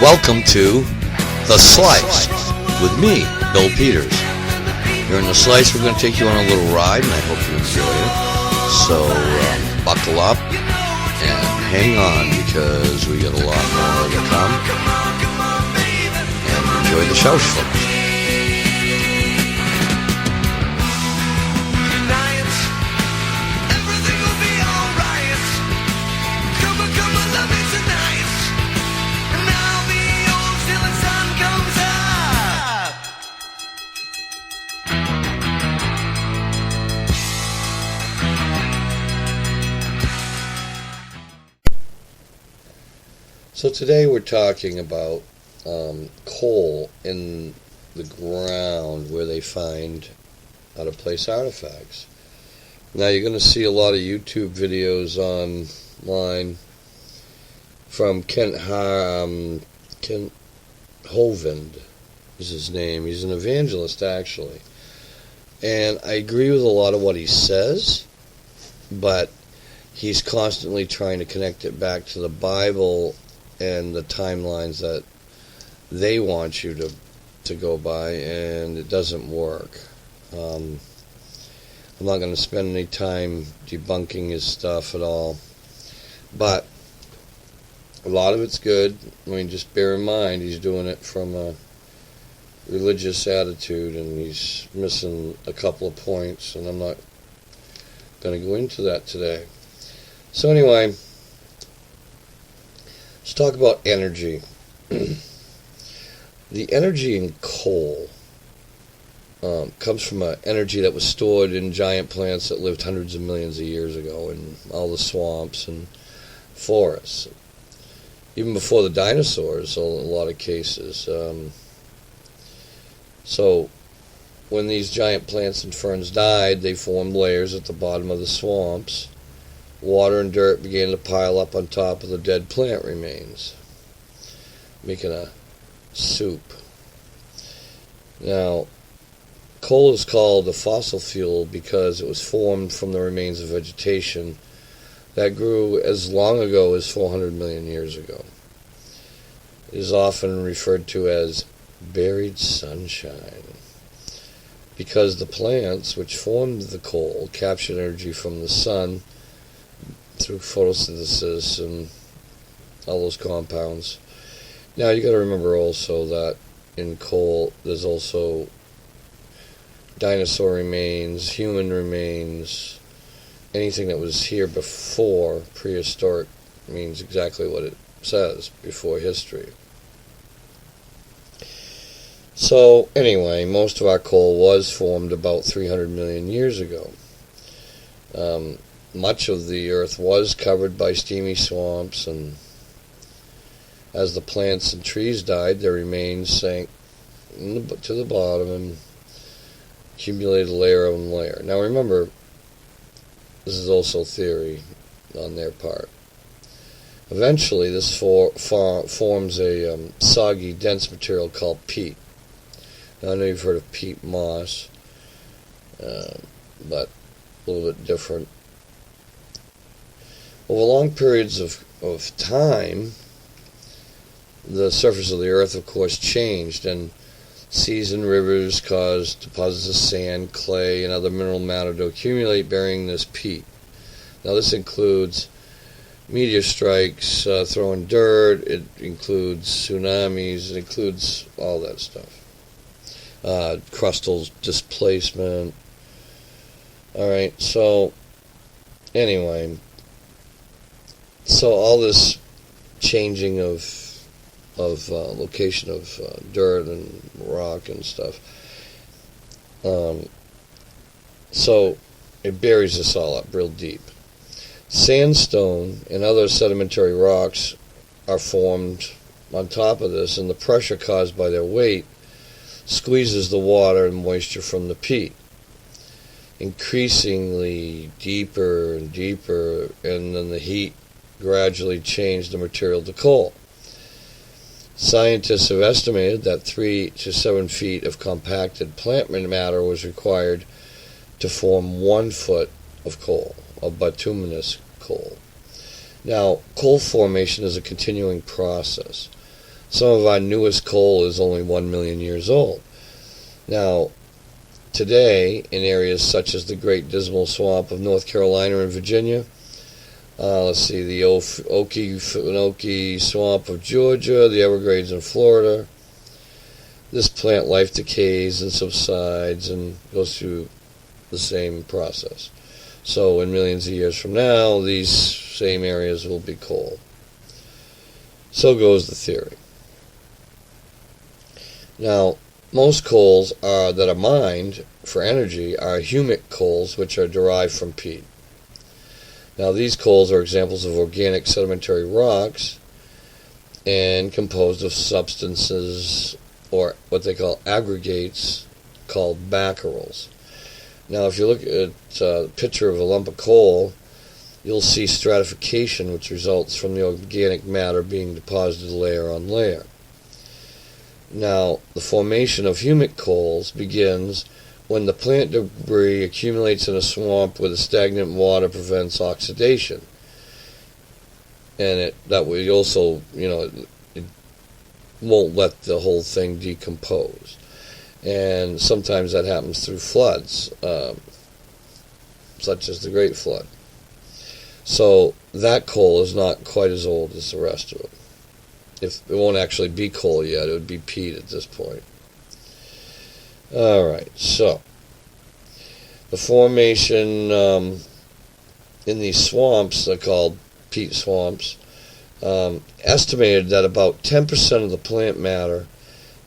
Welcome to The Slice with me, Bill Peters. Here in The Slice, we're going to take you on a little ride, and I hope you enjoy it. So buckle up and hang on, because we got a lot more to come. And enjoy the show, folks. So today we're talking about coal in the ground where they find out-of-place artifacts. Now you're going to see a lot of YouTube videos online from Kent Hovind is his name. He's an evangelist, actually. And I agree with a lot of what he says, but he's constantly trying to connect it back to the Bible and the timelines that they want you to go by, and it doesn't work. I'm not going to spend any time debunking his stuff at all, but a lot of it's good. I mean, just bear in mind he's doing it from a religious attitude, and he's missing a couple of points, and I'm not going to go into that today. So anyway, let's talk about energy. The energy in coal comes from an energy that was stored in giant plants that lived hundreds of millions of years ago in all the swamps and forests. Even before the dinosaurs, in a lot of cases. So when these giant plants and ferns died, they formed layers at the bottom of the swamps. Water and dirt began to pile up on top of the dead plant remains, making a soup. Now, coal is called a fossil fuel because it was formed from the remains of vegetation that grew as long ago as 400 million years ago. It is often referred to as buried sunshine because the plants which formed the coal captured energy from the sun through photosynthesis and all those compounds. Now you got to remember also that in coal there's also dinosaur remains, human remains, anything that was here before prehistoric means exactly what it says, before history. So anyway, most of our coal was formed about 300 million years ago. Much of the earth was covered by steamy swamps, and as the plants and trees died, their remains sank to the bottom and accumulated layer on layer. Now remember, this is also theory on their part. Eventually, this forms a soggy, dense material called peat. Now, I know you've heard of peat moss, but a little bit different. Over long periods of time, the surface of the earth, of course, changed, and seas and rivers caused deposits of sand, clay, and other mineral matter to accumulate, bearing this peat. Now, this includes meteor strikes, throwing dirt, it includes tsunamis, it includes all that stuff. Crustal displacement. Alright, so anyway, so all this changing of location of dirt and rock and stuff, so it buries this all up real deep. Sandstone and other sedimentary rocks are formed on top of this, and the pressure caused by their weight squeezes the water and moisture from the peat, increasingly deeper and deeper, and then the heat gradually changed the material to coal. Scientists have estimated that 3 to 7 feet of compacted plant matter was required to form 1 foot of coal, of bituminous coal. Now, coal formation is a continuing process. Some of our newest coal is only 1 million years old. Now, today, in areas such as the Great Dismal Swamp of North Carolina and Virginia, let's see, the Okefenokee Swamp of Georgia, the Everglades in Florida, this plant life decays and subsides and goes through the same process. So in millions of years from now, these same areas will be coal. So goes the theory. Now, most coals that are mined for energy are humic coals, which are derived from peat. Now, these coals are examples of organic sedimentary rocks and composed of substances, or what they call aggregates, called baccharals. Now, if you look at a picture of a lump of coal, you'll see stratification, which results from the organic matter being deposited layer on layer. Now, the formation of humic coals begins when the plant debris accumulates in a swamp where the stagnant water prevents oxidation. And that way also, it won't let the whole thing decompose. And sometimes that happens through floods, such as the Great Flood. So that coal is not quite as old as the rest of it. If it won't actually be coal yet, it would be peat at this point. Alright, so the formation in these swamps, they're called peat swamps, estimated that about 10% of the plant matter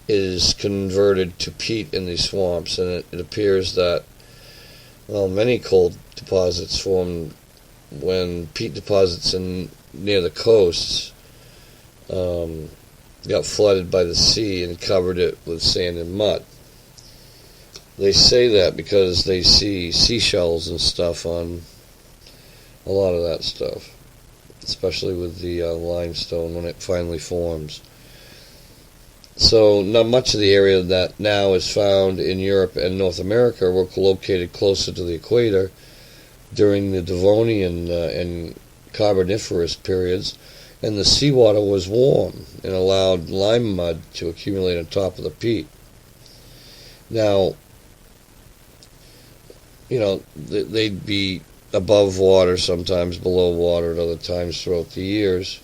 is converted to peat in these swamps, and it appears that, many coal deposits formed when peat deposits near the coasts got flooded by the sea and covered it with sand and mud. They say that because they see seashells and stuff on a lot of that stuff, especially with the limestone when it finally forms. So not much of the area that now is found in Europe and North America were located closer to the equator during the Devonian and Carboniferous periods, and the seawater was warm and allowed lime mud to accumulate on top of the peat. Now, they'd be above water, sometimes below water at other times throughout the years.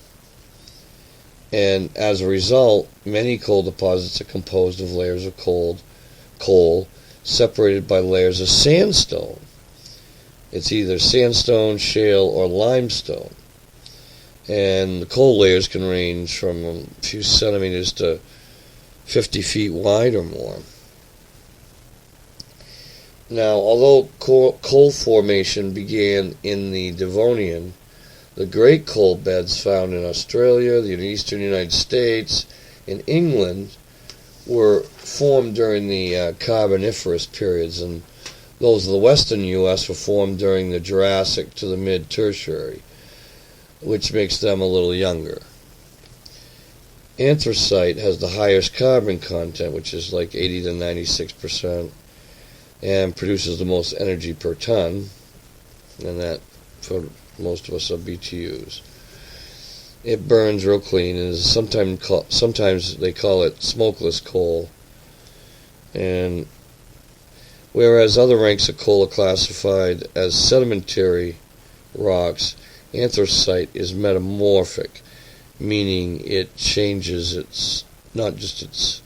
And as a result, many coal deposits are composed of layers of coal separated by layers of sandstone. It's either sandstone, shale, or limestone. And the coal layers can range from a few centimeters to 50 feet wide or more. Now, although coal formation began in the Devonian, the great coal beds found in Australia, the eastern United States, and England were formed during the Carboniferous periods, and those of the western U.S. were formed during the Jurassic to the mid-Tertiary, which makes them a little younger. Anthracite has the highest carbon content, which is like 80 to 96%, and produces the most energy per ton, and that for most of us are BTUs. It burns real clean, and is sometimes they call it smokeless coal. And whereas other ranks of coal are classified as sedimentary rocks, anthracite is metamorphic, meaning it changes not just its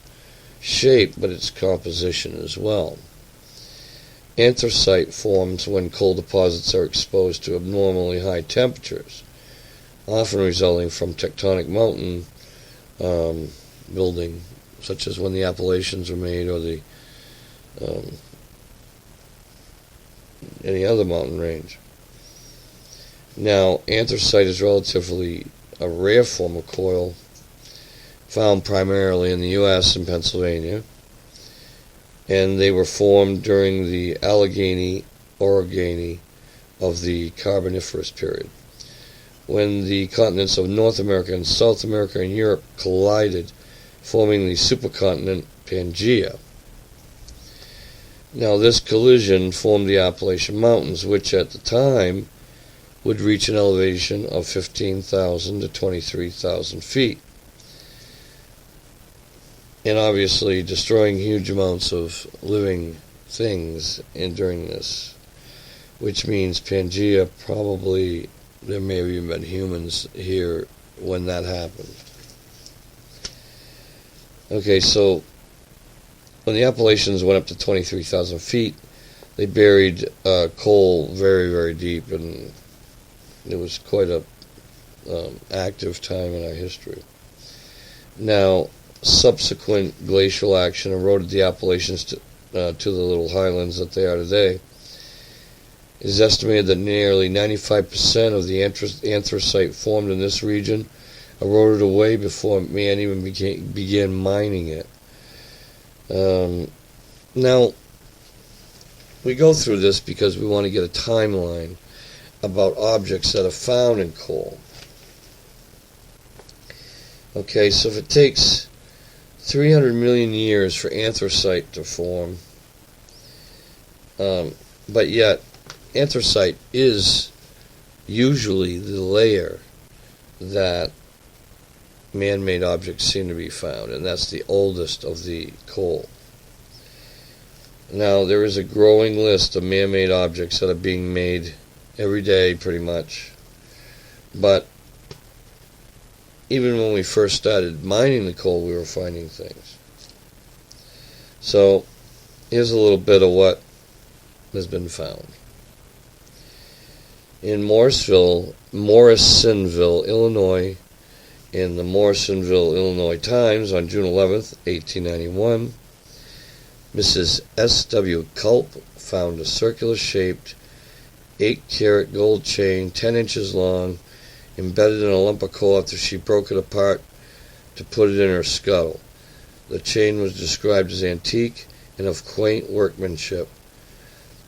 shape, but its composition as well. Anthracite forms when coal deposits are exposed to abnormally high temperatures, often resulting from tectonic mountain building, such as when the Appalachians were made, or the any other mountain range. Now, anthracite is relatively a rare form of coal, found primarily in the U.S. and Pennsylvania, and they were formed during the Allegheny-Orogeny of the Carboniferous period, when the continents of North America and South America and Europe collided, forming the supercontinent Pangaea. Now, this collision formed the Appalachian Mountains, which at the time would reach an elevation of 15,000 to 23,000 feet. and obviously destroying huge amounts of living things during this, which means Pangea probably, there may have even been humans here when that happened. Okay, so when the Appalachians went up to 23,000 feet, they buried coal very, very deep, and it was quite a active time in our history. Now, subsequent glacial action eroded the Appalachians to the little highlands that they are today. It is estimated that nearly 95% of the anthracite formed in this region eroded away before man even began mining it. Now, we go through this because we want to get a timeline about objects that are found in coal. Okay, so if it takes 300 million years for anthracite to form, but yet anthracite is usually the layer that man-made objects seem to be found, and that's the oldest of the coal. Now, there is a growing list of man-made objects that are being made every day, pretty much. But even when we first started mining the coal, we were finding things. So, here's a little bit of what has been found. In Morrisonville, Illinois, in the Morrisonville, Illinois Times on June 11th, 1891, Mrs. S.W. Culp found a circular-shaped 8-carat gold chain 10 inches long embedded in a lump of coal after she broke it apart to put it in her scuttle. The chain was described as antique and of quaint workmanship.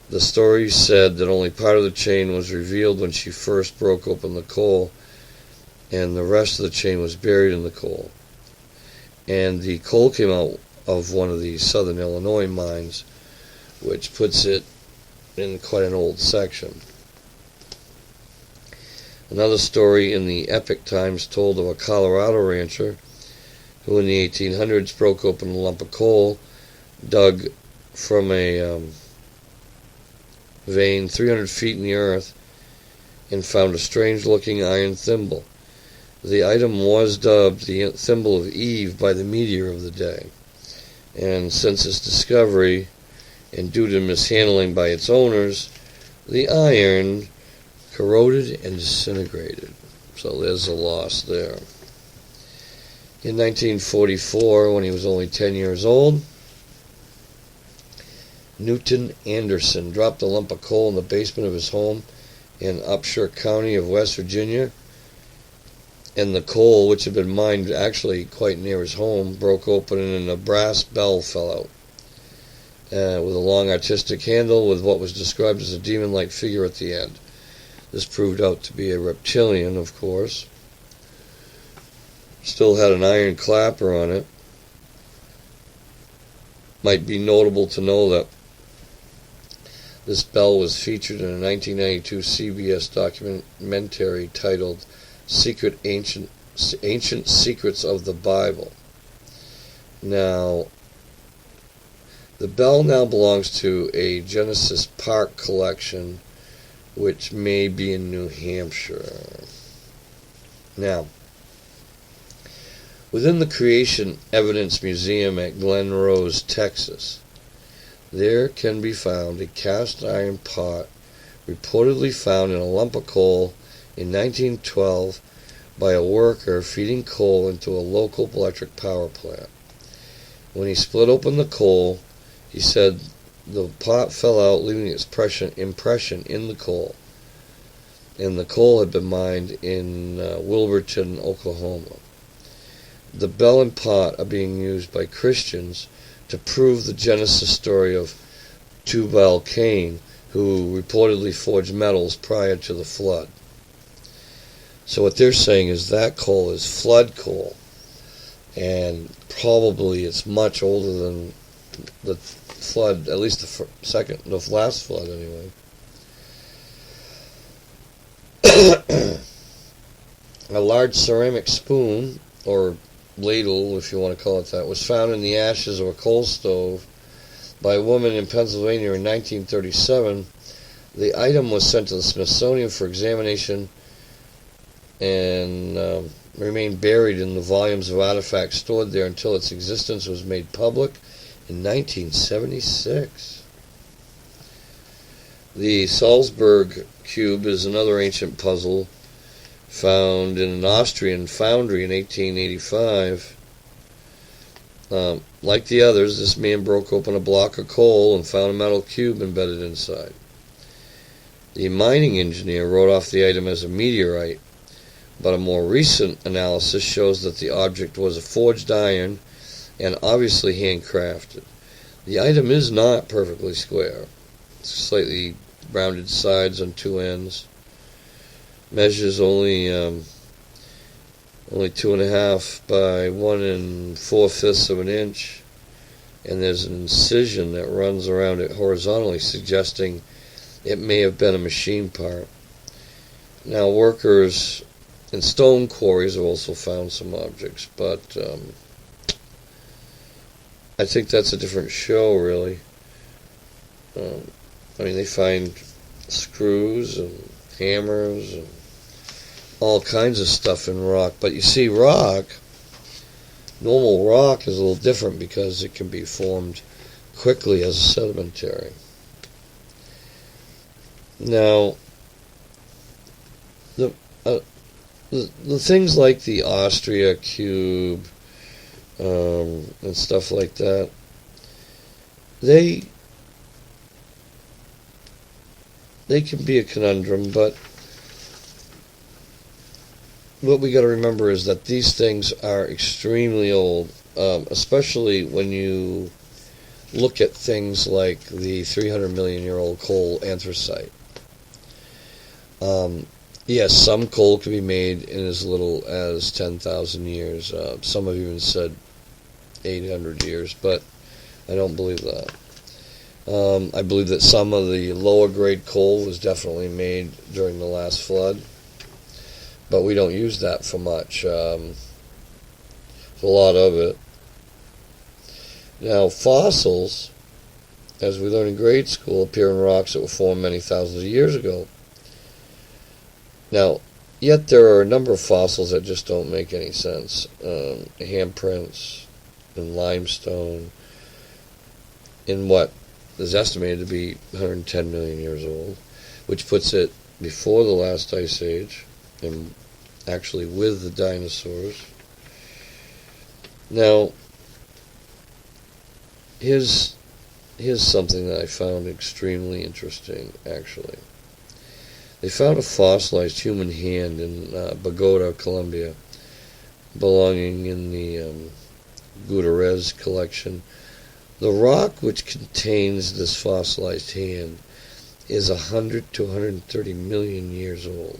The story said that only part of the chain was revealed when she first broke open the coal, and the rest of the chain was buried in the coal. And the coal came out of one of the southern Illinois mines, which puts it in quite an old section. Another story in the Epic Times told of a Colorado rancher who in the 1800s broke open a lump of coal, dug from a vein 300 feet in the earth, and found a strange-looking iron thimble. The item was dubbed the thimble of Eve by the meteor of the day, and since its discovery, and due to mishandling by its owners, the iron corroded and disintegrated. So there's a loss there. In 1944, when he was only 10 years old, Newton Anderson dropped a lump of coal in the basement of his home in Upshur County of West Virginia, and the coal, which had been mined actually quite near his home, broke open and a brass bell fell out, with a long artistic handle with what was described as a demon-like figure at the end. This proved out to be a reptilian, of course. Still had an iron clapper on it. Might be notable to know that this bell was featured in a 1992 CBS documentary titled Ancient Secrets of the Bible. Now, the bell now belongs to a Genesis Park collection, which may be in New Hampshire. Now, within the Creation Evidence Museum at Glen Rose, Texas, there can be found a cast iron pot reportedly found in a lump of coal in 1912 by a worker feeding coal into a local electric power plant. When he split open the coal, he said the pot fell out, leaving its impression in the coal. And the coal had been mined in Wilburton, Oklahoma. The bell and pot are being used by Christians to prove the Genesis story of Tubal-Cain, who reportedly forged metals prior to the flood. So what they're saying is that coal is flood coal, and probably it's much older than the flood, at least the last flood anyway. A large ceramic spoon, or ladle, if you want to call it that, was found in the ashes of a coal stove by a woman in Pennsylvania in 1937. The item was sent to the Smithsonian for examination and remained buried in the volumes of artifacts stored there until its existence was made public in 1976. The Salzburg cube is another ancient puzzle found in an Austrian foundry in 1885. Like the others, this man broke open a block of coal and found a metal cube embedded inside. The mining engineer wrote off the item as a meteorite, but a more recent analysis shows that the object was a forged iron and obviously handcrafted. The item is not perfectly square. It's slightly rounded sides on two ends. Measures only 2.5 by 1 4/5 of an inch, and there's an incision that runs around it horizontally, suggesting it may have been a machine part. Now, workers in stone quarries have also found some objects, but I think that's a different show, really. They find screws and hammers and all kinds of stuff in rock. But you see, normal rock is a little different because it can be formed quickly as a sedimentary. Now, the things like the Austria cube and stuff like that, they can be a conundrum, but what we got to remember is that these things are extremely old, especially when you look at things like the 300 million year old coal anthracite. Yes, some coal can be made in as little as 10,000 years. Some have even said 800 years, but I don't believe that. I believe that some of the lower grade coal was definitely made during the last flood, but we don't use that for much. There's a lot of it. Now, fossils, as we learned in grade school, appear in rocks that were formed many thousands of years ago. Now, yet there are a number of fossils that just don't make any sense. Handprints and limestone in what is estimated to be 110 million years old, which puts it before the last ice age and actually with the dinosaurs. Now, here's something that I found extremely interesting, actually. They found a fossilized human hand in Bogota, Colombia, belonging in the Gutierrez collection. The rock which contains this fossilized hand is 100 to 130 million years old.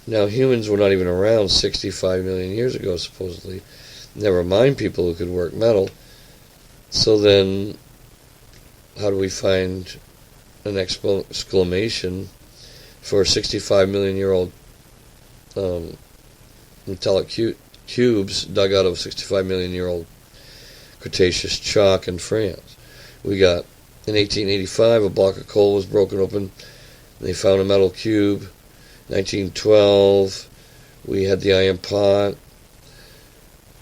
Now, humans were not even around 65 million years ago, supposedly. Never mind people who could work metal. So then, how do we find an exclamation for a 65 million year old metallic cubes dug out of 65 million year old Cretaceous chalk in France? We got, in 1885, a block of coal was broken open. They found a metal cube. 1912, we had the iron pot.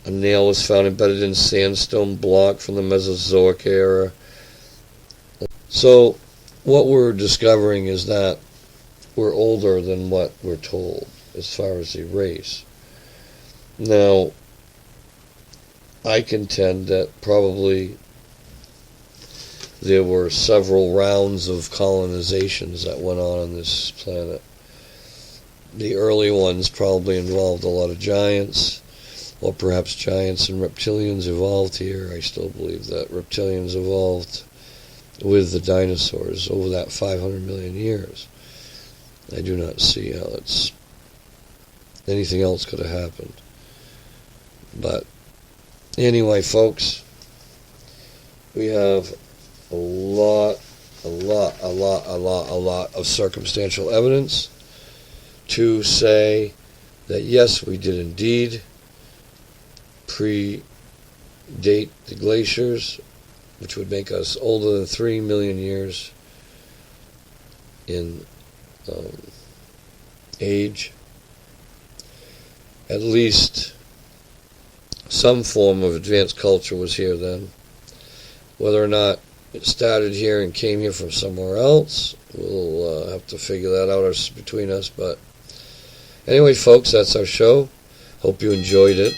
A nail was found embedded in sandstone block from the Mesozoic era. So, what we're discovering is that we're older than what we're told as far as the race. Now, I contend that probably there were several rounds of colonizations that went on this planet. The early ones probably involved a lot of giants, or perhaps giants and reptilians evolved here. I still believe that reptilians evolved with the dinosaurs over that 500 million years. I do not see how anything else could have happened. But anyway, folks, we have a lot of circumstantial evidence to say that yes, we did indeed predate the glaciers, which would make us older than 3 million years in age. At least some form of advanced culture was here then. Whether or not it started here and came here from somewhere else, we'll have to figure that out between us. But anyway, folks, that's our show. Hope you enjoyed it.